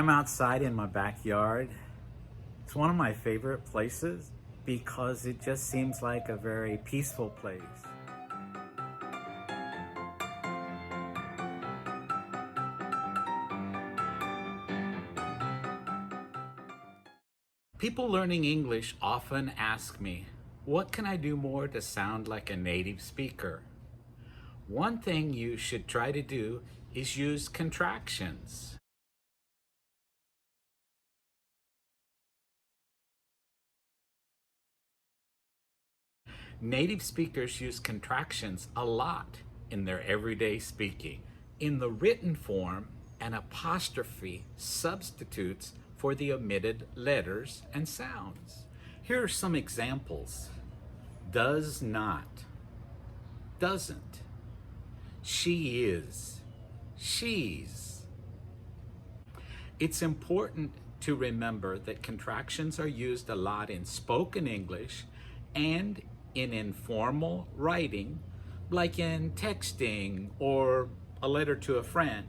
I'm outside in my backyard. It's one of my favorite places because it just seems like a very peaceful place. People learning English often ask me, what can I do more to sound like a native speaker? One thing you should try to do is use contractions. Native speakers use contractions a lot in their everyday speaking. In the written form, an apostrophe substitutes for the omitted letters and sounds. Here are some examples. Does not, doesn't, she is, she's. It's important to remember that contractions are used a lot in spoken English and in informal writing, like in texting or a letter to a friend.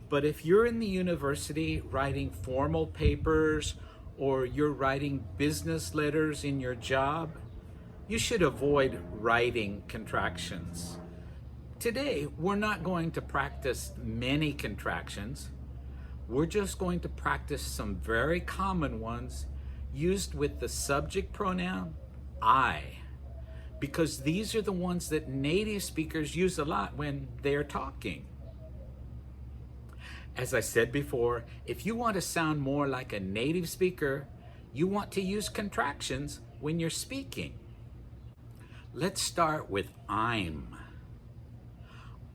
But if you're in the university writing formal papers or you're writing business letters in your job, you should avoid writing contractions. Today, we're not going to practice many contractions. We're just going to practice some very common ones used with the subject pronoun I, because these are the ones that native speakers use a lot when they're talking. As I said before, if you want to sound more like a native speaker, you want to use contractions when you're speaking. Let's start with I'm.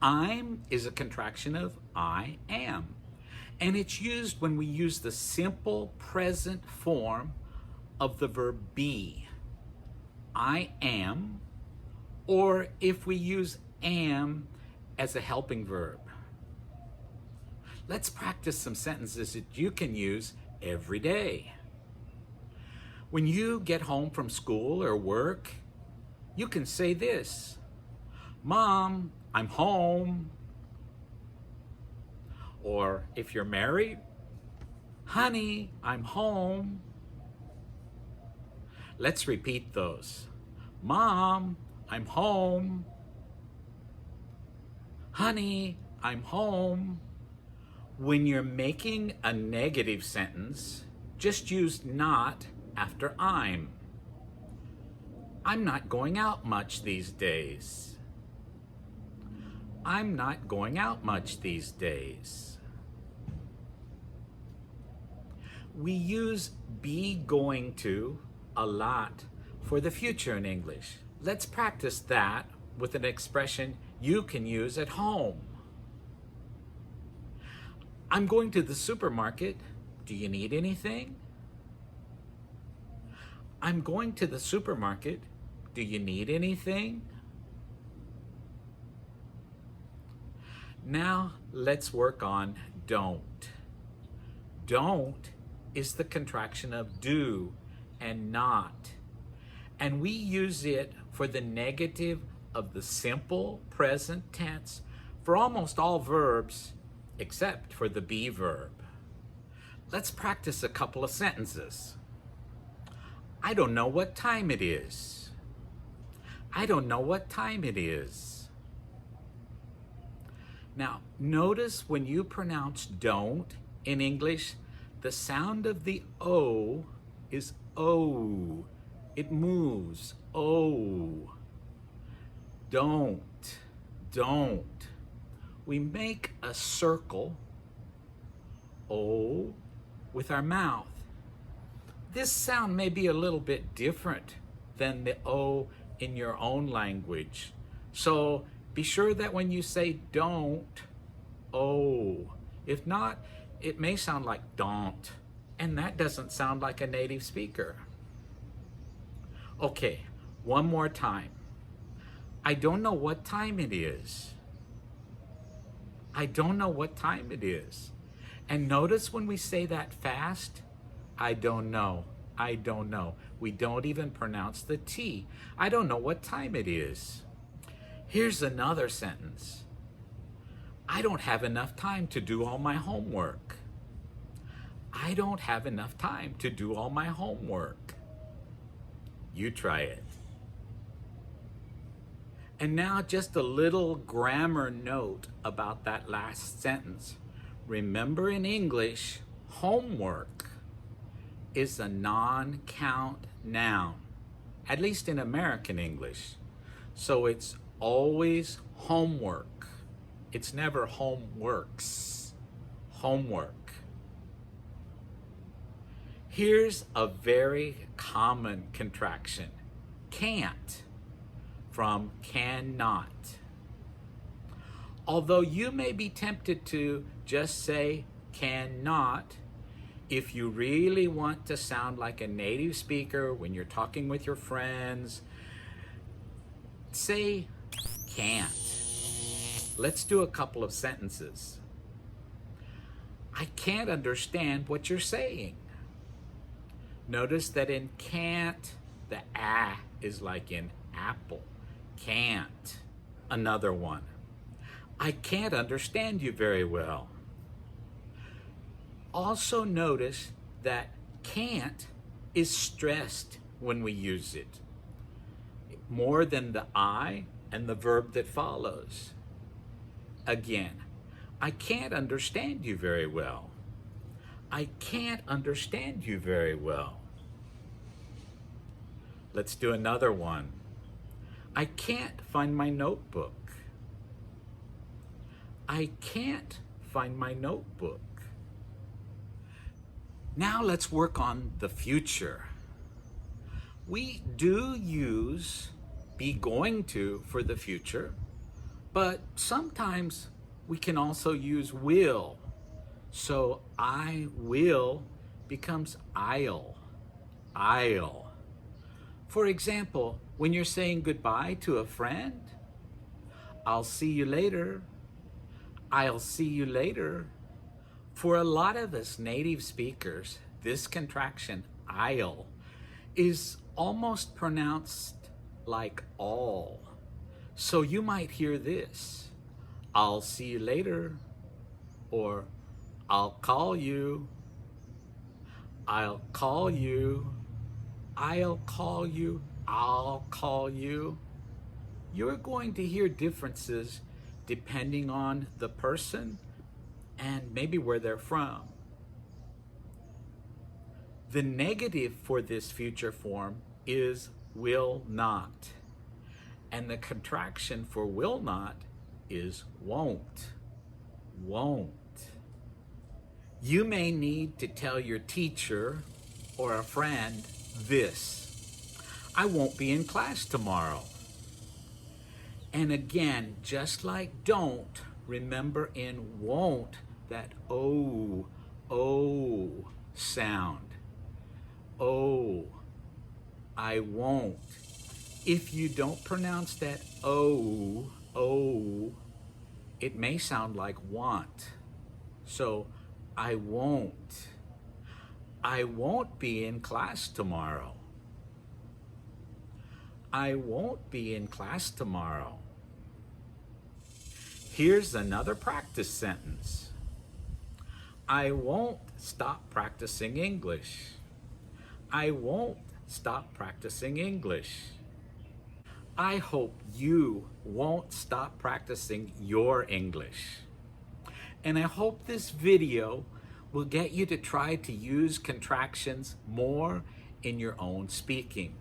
I'm is a contraction of I am, and it's used when we use the simple present form of the verb be. I am, or if we use am as a helping verb. Let's practice some sentences that you can use every day. When you get home from school or work, you can say this: Mom, I'm home. Or if you're married, honey, I'm home. Let's repeat those. Mom, I'm home. Honey, I'm home. When you're making a negative sentence, just use not after I'm. I'm not going out much these days. I'm not going out much these days. We use be going to a lot for the future in English. Let's practice that with an expression you can use at home. I'm going to the supermarket. Do you need anything? I'm going to the supermarket. Do you need anything? Now let's work on don't. Don't is the contraction of do and not. And we use it for the negative of the simple present tense for almost all verbs except for the be verb. Let's practice a couple of sentences. I don't know what time it is. I don't know what time it is. Now, notice when you pronounce don't in English, the sound of the O is O. It moves. O. Don't. Don't. We make a circle, O, with our mouth. This sound may be a little bit different than the O in your own language. So be sure that when you say don't, O. If not, it may sound like don't, and that doesn't sound like a native speaker. Okay, one more time. I don't know what time it is. I don't know what time it is. And notice when we say that fast, I don't know. I don't know. We don't even pronounce the T. I don't know what time it is. Here's another sentence. I don't have enough time to do all my homework. I don't have enough time to do all my homework. You try it. And now just a little grammar note about that last sentence. Remember, in English, homework is a non-count noun, at least in American English. So it's always homework. It's never homeworks. Homework. Here's a very common contraction. Can't from cannot. Although you may be tempted to just say cannot, if you really want to sound like a native speaker when you're talking with your friends, say can't. Let's do a couple of sentences. I can't understand what you're saying. Notice that in can't, the ah is like in apple. Can't. Another one. I can't understand you very well. Also notice that can't is stressed when we use it, more than the I and the verb that follows. Again, I can't understand you very well. I can't understand you very well. Let's do another one. I can't find my notebook. I can't find my notebook. Now let's work on the future. We do use be going to for the future, but sometimes we can also use will. So I will becomes I'll. I'll. For example, when you're saying goodbye to a friend, I'll see you later. I'll see you later. For a lot of us native speakers, this contraction, I'll, is almost pronounced like all. So you might hear this, I'll see you later, or I'll call you, I'll call you, I'll call you, I'll call you. You're going to hear differences depending on the person and maybe where they're from. The negative for this future form is will not. And the contraction for will not is won't. Won't. You may need to tell your teacher or a friend this: I won't be in class tomorrow. And again, just like don't, remember in won't that oh sound. Oh, I won't. If you don't pronounce that oh, it may sound like want. So I won't. I won't be in class tomorrow. I won't be in class tomorrow. Here's another practice sentence. I won't stop practicing English. I won't stop practicing English. I hope you won't stop practicing your English. And I hope this video will get you to try to use contractions more in your own speaking.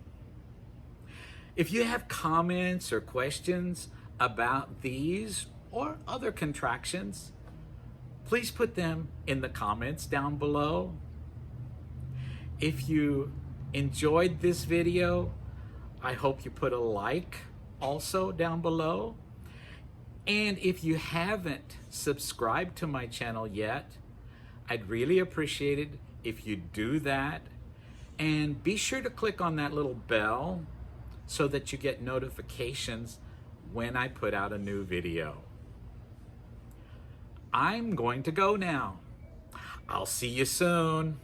If you have comments or questions about these or other contractions, please put them in the comments down below. If you enjoyed this video, I hope you put a like also down below. And if you haven't subscribed to my channel yet, I'd really appreciate it if you do that. And be sure to click on that little bell so that you get notifications when I put out a new video. I'm going to go now. I'll see you soon.